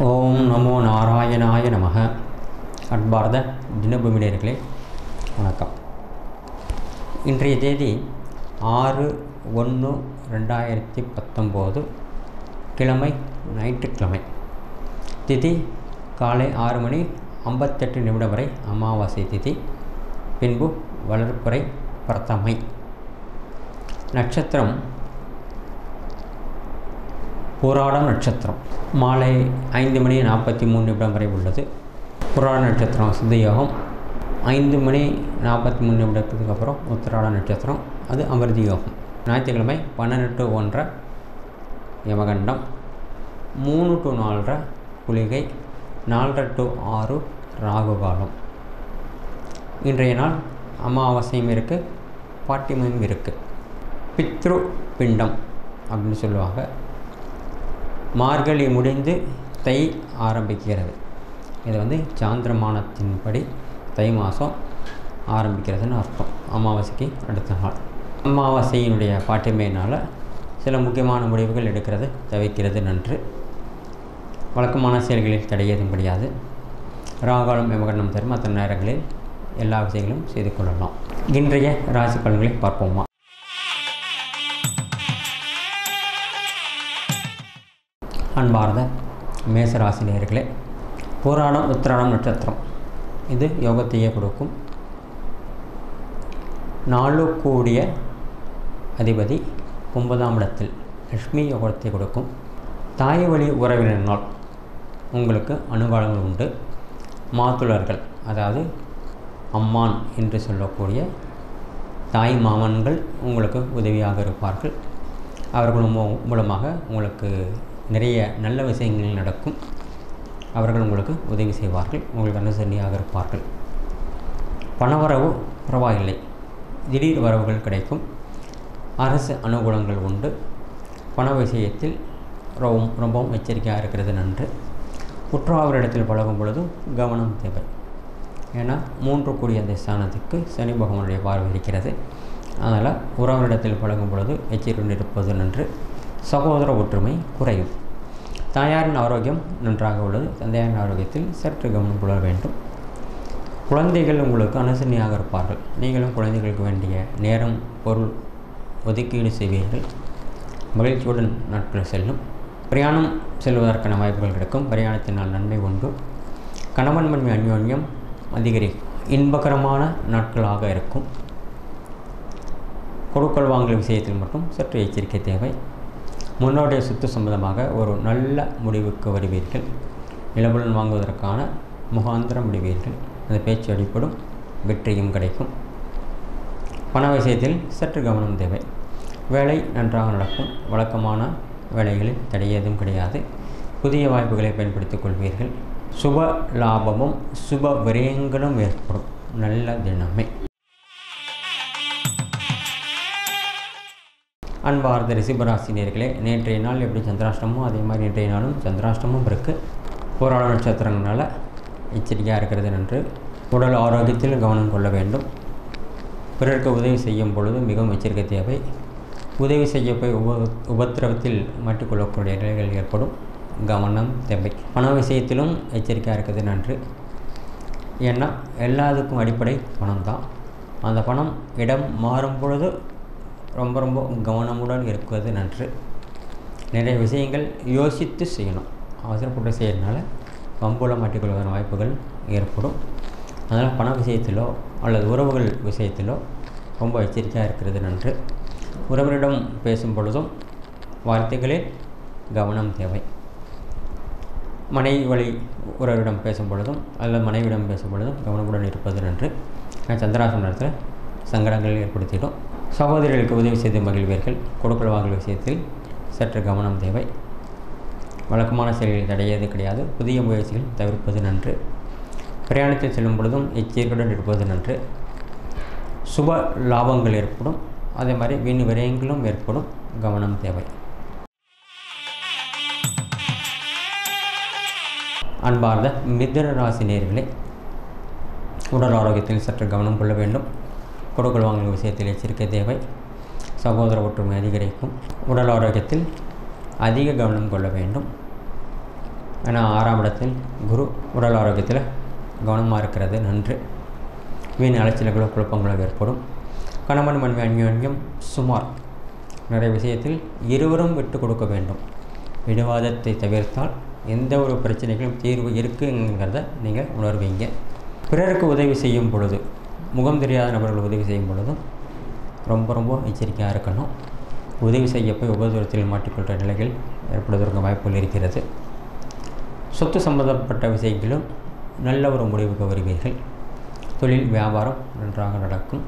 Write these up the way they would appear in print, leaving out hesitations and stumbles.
ஓம் நமோ நாராயணாய நமக. அன்பார்ந்த தினபூமி நேயர்களே வணக்கம். இன்றைய தேதி 6/1/2019, கிழமை ஞாயிற்றுக்கிழமை. திதி காலை 6:58 வரை அமாவாசை திதி, பின்பு வளர்ப்புறை பிரதமை. நட்சத்திரம் புராடம் நட்சத்திரம். மாலை 5:43 வரை உள்ளது. புராட நட்சத்திரம் சித்தயோகம். 5:43 அப்புறம் உத்திராட நட்சத்திரம், அது அமிர்தி யோகம். ஞாயிற்றுக்கிழமை 12 to 1 யமகண்டம், 3 to 4 குளிகை, 4 to 6 ராகு காலம். இன்றைய நாள் அமாவாசையும் இருக்குது, பாட்டிமையும் இருக்குது. பித்ரு பிண்டம் அப்படின்னு சொல்லுவாங்க. மார்கழி முடிந்து தை ஆரம்பிக்கிறது. இது சாந்திரமானத்தின்படி தை மாதம் ஆரம்பிக்கிறதுன்னு அர்த்தம். அமாவாசைக்கு அடுத்த நாள். அமாவாசையினுடைய பாட்டிமையினால் சில முக்கியமான முடிவுகள் எடுக்கிறது தவிர்க்கிறது நன்று. வழக்கமான செயல்களில் தடையதும் முடியாது. ராகாலம் யமகண்டம் தரும் அத்தனை நேரங்களில் எல்லா விஷயங்களும் செய்து கொள்ளலாம். இன்றைய ராசி பலன்களை பார்ப்போமா. அன்பார்ந்த மேசராசி நேயர்களே, புராணம் உத்திராடம் நட்சத்திரம். இது யோகத்தையே கொடுக்கும். 4 கூடிய அதிபதி 9ஆம் இடத்தில் லட்சுமி யோகத்தை கொடுக்கும். தாய் வழி உறவினர்கள் உங்களுக்கு அனுகூலங்கள் உண்டு. மாத்துளர்கள், அதாவது அம்மான் என்று சொல்லக்கூடிய தாய் மாமன்கள் உங்களுக்கு உதவியாக இருப்பார்கள். அவர்கள் மூலமாக உங்களுக்கு நிறைய நல்ல விஷயங்கள் நடக்கும். அவர்கள் உங்களுக்கு உதவி செய்வார்கள், உங்களுக்கு அனுசரணையாக இருப்பார்கள். பணவரவு பரவாயில்லை, திடீர் வரவுகள் கிடைக்கும். அரசு அனுகூலங்கள் உண்டு. பண விஷயத்தில் ரொம்பவும் எச்சரிக்கையாக இருக்கிறது நன்று. உற்றாவரிடத்தில் பழகும் பொழுதும் கவனம் தேவை. ஏன்னா 3 கூடிய அந்த ஸ்தானத்துக்கு சனி பகவானுடைய பார்வை இருக்கிறது. அதனால் உறவரிடத்தில் பழகும் பொழுது எச்சரிக்கையுடன் இருப்பது நன்று. சகோதர ஒற்றுமை குறையும். தாயாரின் ஆரோக்கியம் நன்றாக உள்ளது. தந்தையாரின் ஆரோக்கியத்தில் சற்று கவனம் கொள்ள வேண்டும். குழந்தைகள் உங்களுக்கு அனுசரணையாக இருப்பார்கள். நீங்களும் குழந்தைகளுக்கு வேண்டிய நேரம் பொருள் ஒதுக்கீடு செய்வீர்கள். மகிழ்ச்சியுடன் நாட்கள் செல்லும். பிரயாணம் செல்வதற்கான வாய்ப்புகள் கிடைக்கும். பிரயாணத்தினால் நன்மை உண்டு. கணவன் மனைவி அந்யோன்யம் அதிகரிக்கும். இன்பகரமான நாட்களாக இருக்கும். கொடுக்கல் வாங்கல் விஷயத்தில் மட்டும் சற்று எச்சரிக்கை தேவை. முன்னோடைய சொத்து சம்பந்தமாக ஒரு நல்ல முடிவுக்கு வருவீர்கள். நிலபுலன் வாங்குவதற்கான முகாந்திரம் முடிவீர்கள். அந்த பேச்சு அடிப்படும். வெற்றியும் கிடைக்கும். பண விஷயத்தில் சற்று கவனம் தேவை. வேலை நன்றாக நடக்கும். வழக்கமான வேலைகளில் தடையதும் கிடையாது. புதிய வாய்ப்புகளை பயன்படுத்திக் கொள்வீர்கள். சுப லாபமும் சுப விரயங்களும் ஏற்படும். நல்ல தினமே. அன்பார்ந்த ரிஷபராசி நேயர்களே, நேற்றைய நாள் எப்படி சந்திராஷ்டமோ அதே மாதிரி இன்றைய நாளும் சந்திராஷ்டமும் இருக்குது. புராண நட்சத்திரங்களால் எச்சரிக்கையாக இருக்கிறது நன்று. உடல் ஆரோக்கியத்தில் கவனம் கொள்ள வேண்டும். பிறருக்கு உதவி செய்யும் பொழுது மிகவும் எச்சரிக்கை தேவை. உதவி செய்ய போய் உபத்திரவத்தில் மாட்டிக்கொள்ளக்கூடிய நிலைகள் ஏற்படும். கவனம் தேவை. பண விஷயத்திலும் எச்சரிக்கையாக இருக்கிறது நன்று. ஏன்னா எல்லாத்துக்கும் அடிப்படை பணம் தான். அந்த பணம் இடம் மாறும் பொழுது ரொம்ப கவனமுடன் இருக்கிறது நன்று. நிறைய விஷயங்கள் யோசித்து செய்யணும். அவசரப்பட்டு செய்யறதுனால வம்புல மாட்டிக்கொள்வதற்கான வாய்ப்புகள் ஏற்படும். அதனால் பண விஷயத்திலோ அல்லது உறவுகள் விஷயத்திலோ ரொம்ப எச்சரிக்கையாக இருக்கிறது நன்று. உறவினரிடம் பேசும் பொழுதும் வார்த்தைகளில் கவனம் தேவை. மனைவி வழி உறவிடம் பேசும் பொழுதும் அல்லது மனைவியிடம் பேசும் பொழுதும் கவனமுடன் இருப்பது நன்று. சந்திராஷ்டம நேரத்தில் சங்கடங்கள் ஏற்படுத்திடும். சகோதரிகளுக்கு உதவி செய்து மகிழ்வீர்கள். கொடுக்கல் வாங்கல் விஷயத்தில் சற்று கவனம் தேவை. வழக்கமான செயல்களில் தடையது கிடையாது. புதிய முயற்சிகள் தவிர்ப்பது நன்று. பிரயாணத்தில் செல்லும் பொழுதும் எச்சரிக்கையுடன் இருப்பது நன்று. சுப லாபங்கள் ஏற்படும். அதே மாதிரி வீண் விரயங்களும் ஏற்படும். கவனம் தேவை. அன்பார்ந்த மிதுன ராசி நேயர்களே, உடல் ஆரோக்கியத்தில் சற்று கவனம் கொள்ள வேண்டும். கொடுக்கல் வாங்கல் விஷயத்தில் எச்சரிக்கை தேவை. சகோதர ஒற்றுமை அதிகரிக்கும். உடல் ஆரோக்கியத்தில் அதிக கவனம் கொள்ள வேண்டும். ஏன்னா 6ஆம் இடத்தில் குரு. உடல் ஆரோக்கியத்தில் கவனமாக இருக்கிறது நன்று. வீண் அலைச்சல்களோ குழப்பங்களோ ஏற்படும். கணவன் மனைவி அந்யோன்யம் சுமார். நிறைய விஷயத்தில் இருவரும் விட்டு கொடுக்க வேண்டும். பிடிவாதத்தை தவிர்த்தால் எந்த ஒரு பிரச்சனைகளும் தீர்வு இருக்குங்கிறத நீங்கள் உணர்வீங்க. பிறருக்கு உதவி செய்யும் பொழுது, முகம் தெரியாத நபர்கள் உதவி செய்யும் பொழுதும் ரொம்ப எச்சரிக்கையாக இருக்கணும். உதவி செய்ய போய் உபதூரத்தில் மாட்டிக்கொள்கிற நிலைகள் ஏற்படுவதற்கு வாய்ப்புகள் இருக்கிறது. சொத்து சம்பந்தப்பட்ட விஷயங்களும் நல்ல ஒரு முடிவுக்கு வருவீர்கள். தொழில் வியாபாரம் நன்றாக நடக்கும்.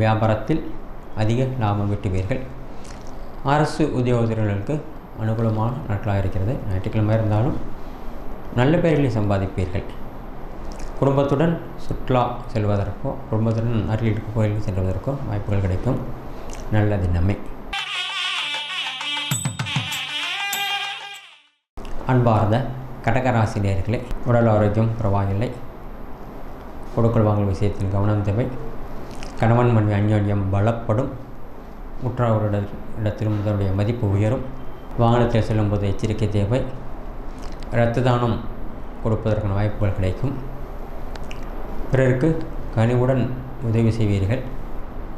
வியாபாரத்தில் அதிக லாபம் ஈட்டுவீர்கள். அரசு உத்தியோகத்தர்களுக்கு அனுகூலமான நாட்களாக இருக்கிறது. ஞாயிற்றுக்கிழமை இருந்தாலும் நல்ல பெயர்களை சம்பாதிப்பீர்கள். குடும்பத்துடன் சுற்றுலா செல்வதற்கோ குடும்பத்துடன் அருகில் இருக்க கோயிலுக்கு செல்வதற்கோ வாய்ப்புகள் கிடைக்கும். நல்ல தினமே. அன்பார்ந்த கடகராசி நேயர்களே, உடல் ஆரோக்கியம் பரவாயில்லை. கொடுக்கல் வாங்கல் விஷயத்தில் கவனம் தேவை. கணவன் மனைவி அந்யோன்யம் பலப்படும். உற்றவரிடத்திலும் அதனுடைய மதிப்பு உயரும். வாகனத்தில் செல்லும்போது எச்சரிக்கை தேவை. இரத்த தானம் கொடுப்பதற்கான வாய்ப்புகள் கிடைக்கும். பிறருக்கு கனிவுடன் உதவி செய்வீர்கள்.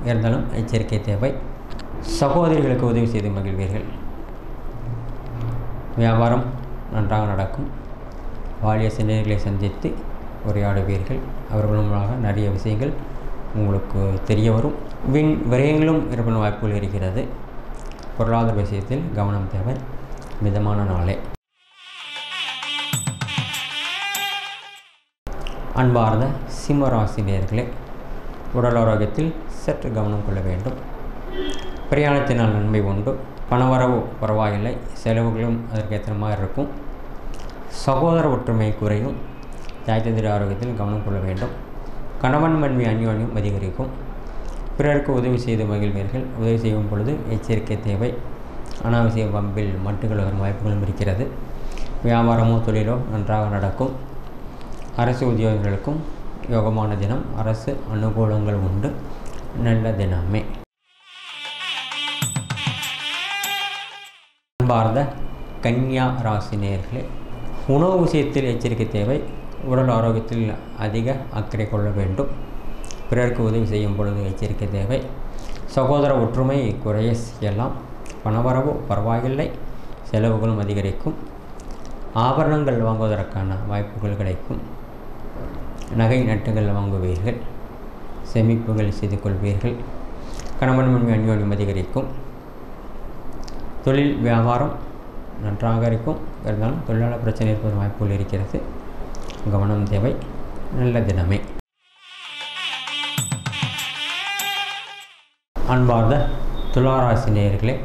இருந்தாலும் எச்சரிக்கை தேவை. சகோதரிகளுக்கு உதவி செய்து மகிழ்வீர்கள். வியாபாரம் நன்றாக நடக்கும். வாலிய சிந்தனைகளை சந்தித்து உரையாடுவீர்கள். அவர்கள் மூலமாக நிறைய விஷயங்கள் உங்களுக்கு தெரிய வரும். வீண் விரயங்களும் இருப்பின் வாய்ப்புகள் இருக்கிறது. பொருளாதார விஷயத்தில் கவனம் தேவை. மிதமான நாளே. அன்பார்ந்த சிம்மராசி நேயர்களே, உடல் ஆரோக்கியத்தில் சற்று கவனம் கொள்ள வேண்டும். பிரயாணத்தினால் நன்மை உண்டு. பணவரவு பரவாயில்லை. செலவுகளும் அதற்கேற்ற மாதிரி இருக்கும். சகோதர ஒற்றுமை குறையும். தாய் தந்தை ஆரோக்கியத்தில் கவனம் கொள்ள வேண்டும். கணவன் மனைவி அந்யோன்யம் அதிகரிக்கும். பிறருக்கு உதவி செய்து மகிழ்வீர்கள். உதவி செய்யும் பொழுது எச்சரிக்கை தேவை. அனாவசிய பம்பில் மட்டுகள் வரும் வாய்ப்புகளும் இருக்கிறது. வியாபாரமோ தொழிலோ நன்றாக நடக்கும். அரசு உத்தியோகங்களுக்கும் யோகமான தினம். அரசு அனுகூலங்கள் உண்டு. நல்ல தினமே. அன்பார்ந்த கன்னியா ராசி நேயர்களே, உணவு விஷயத்தில் எச்சரிக்கை தேவை. உடல் ஆரோக்கியத்தில் அதிக அக்கறை கொள்ள வேண்டும். பிறருக்கு உதவி செய்யும் பொழுது எச்சரிக்கை தேவை. சகோதர ஒற்றுமை குறைய செய்யலாம். பணவரவு பரவாயில்லை. செலவுகளும் அதிகரிக்கும். ஆபரணங்கள் வாங்குவதற்கான வாய்ப்புகள் கிடைக்கும். நகை நட்டுகள் வாங்குவீர்கள். சேமிப்புகள் செய்து கொள்வீர்கள். கணவன் மனைவி அந்யோன்யம் அதிகரிக்கும். தொழில் வியாபாரம் நன்றாக இருக்கும். இருந்தாலும் தொழிலாளர் பிரச்சனை இருப்பது வாய்ப்புகள் இருக்கிறது. கவனம் தேவை. நல்ல தினமே. அன்பார்ந்த துளாராசி நேயர்களே,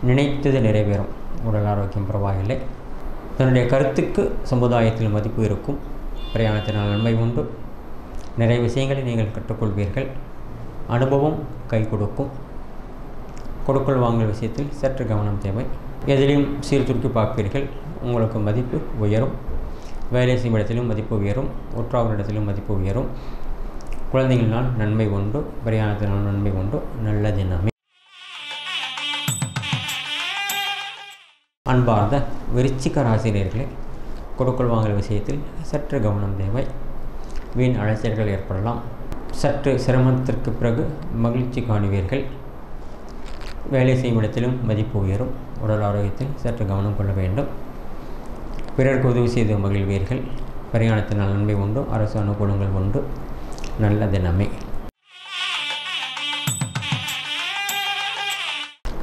நினைத்தது நிறைவேறும். உடல் ஆரோக்கியம் பரவாயில்லை. தன்னுடைய கருத்துக்கு சமுதாயத்தில் மதிப்பு இருக்கும். பிரயாணத்தினால் நன்மை உண்டு. நிறைய விஷயங்களை நீங்கள் கற்றுக்கொள்வீர்கள். அனுபவம் கை கொடுக்கும். கொடுக்கல் வாங்கல் விஷயத்தில் சற்று கவனம் தேவை. எதிலையும் சீர்தூக்கி பார்ப்பீர்கள். உங்களுக்கு மதிப்பு உயரும். வேலை செய்யும் இடத்திலும் மதிப்பு உயரும். உற்றாரிடத்திலும் மதிப்பு உயரும். குழந்தைகளினால் நன்மை உண்டு. பிரயாணத்தினால் நன்மை உண்டு. நல்ல தினமே. அன்பார்ந்த விருச்சிக ராசினியர்களே, கொடுக்கல் வாங்கல் விஷயத்தில் சற்று கவனம் தேவை. வீண் அலைச்சல்கள் ஏற்படலாம். சற்று சிரமத்திற்கு பிறகு மகிழ்ச்சி காணுவீர்கள். வேலை செய்யும் இடத்திலும் மதிப்பு உயரும். உடல் ஆரோக்கியத்தில் சற்று கவனம் கொள்ள வேண்டும். பிறருக்கு உதவி செய்து மகிழ்வீர்கள். பிரயாணத்தினால் நன்மை உண்டு. அரசு அனுகூலங்கள் உண்டு. நல்ல தினமே.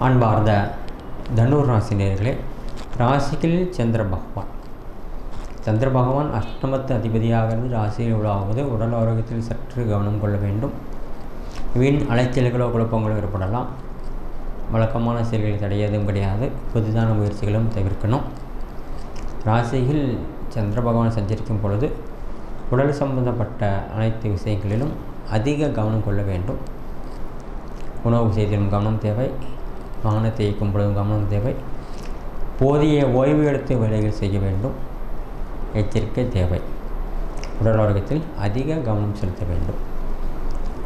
அன்பார்ந்த தனுர் ராசினியர்களே, ராசியில் சந்திர பகவான் அஷ்டமத்து அதிபதியாக இருந்து ராசியில் உலாவது. உடல் ஆரோக்கியத்தில் சற்று கவனம் கொள்ள வேண்டும். வீண் அலைச்சல்களோ குழப்பங்களோ ஏற்படலாம். வழக்கமான செயல்களை தடையதும் கிடையாது. புதிதான முயற்சிகளும் தவிர்க்கணும். ராசியில் சந்திர பகவான் சஞ்சரிக்கும் பொழுது உடல் சம்பந்தப்பட்ட அனைத்து விஷயங்களிலும் அதிக கவனம் கொள்ள வேண்டும். உணவு விஷயத்திலும் கவனம் தேவை. வாகனத்தை இயக்கும் பொழுதும் கவனம் தேவை. போதிய ஓய்வு எடுத்து வேலைகள் செய்ய வேண்டும். எச்சரிக்கை தேவை. உடல் ஆரோக்கியத்தில் அதிக கவனம் செலுத்த வேண்டும்.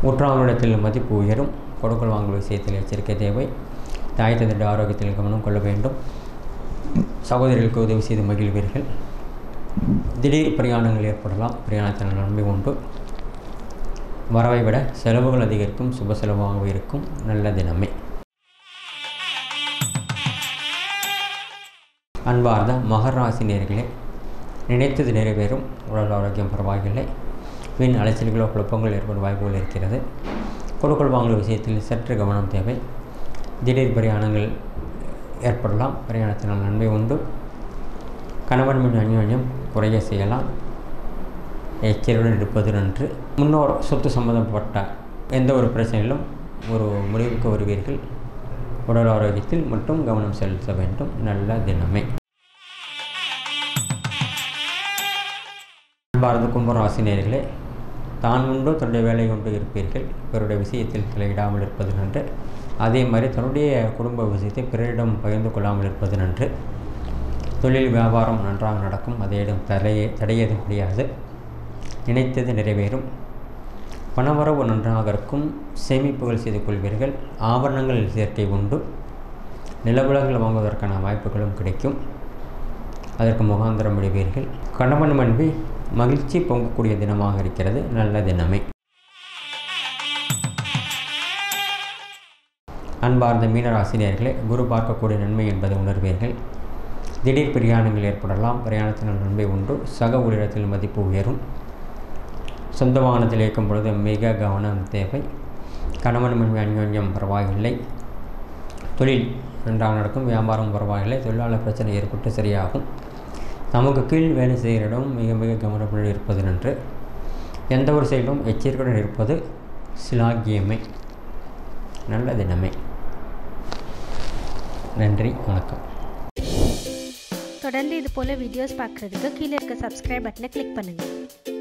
உற்றாரிடத்தில் மதிப்பு உயரும். கொடுக்கல் வாங்கல் விஷயத்தில் எச்சரிக்கை தேவை. தாய் தந்தை ஆரோக்கியத்தில் கவனம் கொள்ள வேண்டும். சகோதரிகளுக்கு உதவி செய்து மகிழ்வீர்கள். திடீர் பிரயாணங்கள் ஏற்படலாம். பிரயாணத்தினால் நன்மை உண்டு. வரவை விட செலவுகள் அதிகரிக்கும். சுப செலவாகவே இருக்கும். நல்ல தினமே. அன்பார்ந்த மகர ராசி நேயர்களே, நினைத்தது நிறைவேறும். உடல் ஆரோக்கியம் பரவாயில்லை. வீண் அலைச்சல்களோ குழப்பங்கள் ஏற்படும் வாய்ப்புகள் இருக்கிறது. கொடுக்கல் வாங்கல் விஷயத்தில் சற்று கவனம் தேவை. திடீர் பிரயாணங்கள் ஏற்படலாம். பிரயாணத்தினால் நன்மை உண்டு. கணவன் மனைவி அந்யோன்யம் குறைய செய்யலாம். எச்சரிக்கையுடன் இருப்பது நன்று. முன்னோர் சொத்து சம்பந்தப்பட்ட எந்த ஒரு பிரச்சனையிலும் ஒரு முடிவுக்கு வருவீர்கள். உடல் ஆரோக்கியத்தில் மட்டும் கவனம் செலுத்த வேண்டும். நல்ல தினமே. பாரத கும்பராசி நேயர்களே, தான் உண்டோ தன்னுடைய வேலை கொண்டு இருப்பீர்கள். பிறருடைய விஷயத்தில் தலையிடாமல் இருப்பது நன்று. அதே மாதிரி தன்னுடைய குடும்ப விஷயத்தை பிறரிடம் பகிர்ந்து கொள்ளாமல் இருப்பது நன்று. தொழில் வியாபாரம் நன்றாக நடக்கும். அதையிடம் தடையேதும் முடியாது. நினைத்தது நிறைவேறும். பணவரவு நன்றாக இருக்கும். சேமிப்புகள் செய்து கொள்வீர்கள். ஆபரணங்கள் சேர்க்கை உண்டு. நிலவுலங்கள் வாங்குவதற்கான வாய்ப்புகளும் கிடைக்கும். அதற்கு முகாந்திரம் விடுவீர்கள். கணவன் மனைவி மகிழ்ச்சி பொங்கக்கூடிய தினமாக இருக்கிறது. நல்ல தினமே. அன்பார்ந்த மீனராசினியர்களே, குரு பார்க்கக்கூடிய நன்மை என்பதை உணர்வீர்கள். திடீர் பிரயாணங்கள் ஏற்படலாம். பிரயாணத்தினால் நன்மை உண்டு. சக ஊழியத்தில் மதிப்பு உயரும். சொந்த வாகனத்தில் இயக்கும் பொழுது மிக கவனம் தேவை. கணவன் மனைவி அந்யோன்யம் பரவாயில்லை. தொழில் நன்றாக நடக்கும். வியாபாரம் பரவாயில்லை. தொழிலாளர் பிரச்சனை ஏற்பட்டு சரியாகும். நமக்கு கீழ் வேலை செய்கிறதும் மிக மிக கவனப்பட இருப்பது நன்று. எந்த ஒரு செயலும் எச்சரிக்கையுடன் இருப்பது சிலாகியமே. நல்ல தினமே. நன்றி, வணக்கம். தொடர்ந்து இது போல வீடியோஸ் பார்க்குறதுக்கு கீழே இருக்க சப்ஸ்கிரைப் பட்டனை கிளிக் பண்ணுங்கள்.